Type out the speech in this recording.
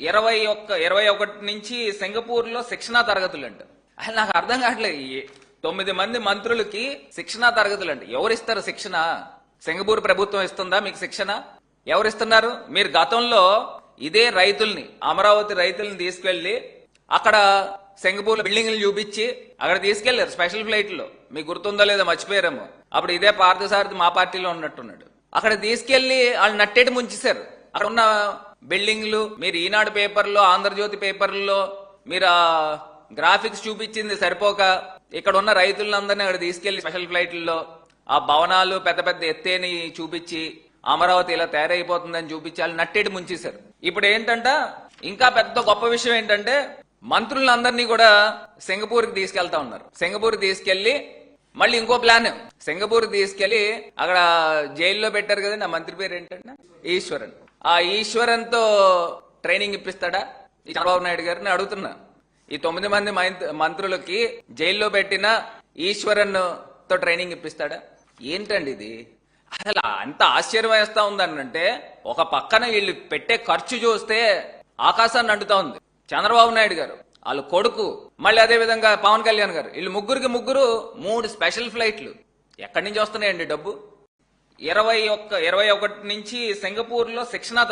21 నుంచి సింగపూర్ లో శిక్షణా తరగతులు అంట. అసలు నాకు అర్థం కావట్లేదు. 9 మంది మంత్రులకి శిక్షణా తరగతులు అంట. ఎవరిస్తారు శిక్షణ? సింగపూర్ ప్రభుత్వం ఇస్తుందా మీకు శిక్షణ? ఎవరిస్తున్నారు? మీరు గతంలో ఇదే రైతుల్ని, అమరావతి రైతుల్ని తీసుకెళ్లి అక్కడ సింగపూర్ బిల్డింగ్లు చూపించి అక్కడ తీసుకెళ్లారు స్పెషల్ ఫ్లైట్ లో. మీకు గుర్తుందో లేదో మర్చిపోయారేమో. అప్పుడు ఇదే పార్థసారథి మా పార్టీలో ఉన్నట్టున్నాడు. అక్కడ తీసుకెళ్లి వాళ్ళు నట్టేటి ముంచేశారు. అక్కడ ఉన్న బిల్డింగ్లు మీరు ఈనాడు పేపర్లో, ఆంధ్రజ్యోతి పేపర్లో మీరు ఆ గ్రాఫిక్స్ చూపించింది సరిపోక ఇక్కడ ఉన్న రైతులందరినీ అక్కడ తీసుకెళ్లి స్పెషల్ ఫ్లైట్లలో ఆ భవనాలు పెద్ద పెద్ద ఎత్తేని చూపించి అమరావతి ఇలా తయారైపోతుందని చూపించి వాళ్ళు నట్టేటి ముంచేశారు. ఇప్పుడు ఏంటంట ఇంకా పెద్ద గొప్ప విషయం ఏంటంటే మంత్రులందరినీ కూడా సింగపూర్కి తీసుకెళ్తా ఉన్నారు. సింగపూర్కి తీసుకెళ్లి మళ్ళీ ఇంకో ప్లాన్, సింగపూర్కి తీసుకెళ్లి అక్కడ జైల్లో పెట్టారు కదండి. ఆ మంత్రి పేరు ఏంటంటే ఈశ్వరన్. ఆ ఈశ్వరన్ తో ట్రైనింగ్ ఇప్పిస్తాడా ఈ చంద్రబాబు నాయుడు గారిని అడుగుతున్నా. ఈ 9 మంది మంత్రులకి జైల్లో పెట్టిన ఈశ్వరన్ తో ట్రైనింగ్ ఇప్పిస్తాడా? ఏంటండి ఇది? అసలు అంత ఆశ్చర్యం వేస్తా ఉందనంటే ఒక పక్కన వీళ్ళు పెట్టే ఖర్చు చూస్తే ఆకాశాన్ని అంటుతా ఉంది. చంద్రబాబు నాయుడు గారు, వాళ్ళ కొడుకు, మళ్ళీ అదే విధంగా పవన్ కళ్యాణ్ గారు, వీళ్ళు ముగ్గురు 3 స్పెషల్ ఫ్లైట్లు. ఎక్కడి నుంచి వస్తున్నాయండి డబ్బు? 21 నుంచి సింగపూర్ లో శిక్షణా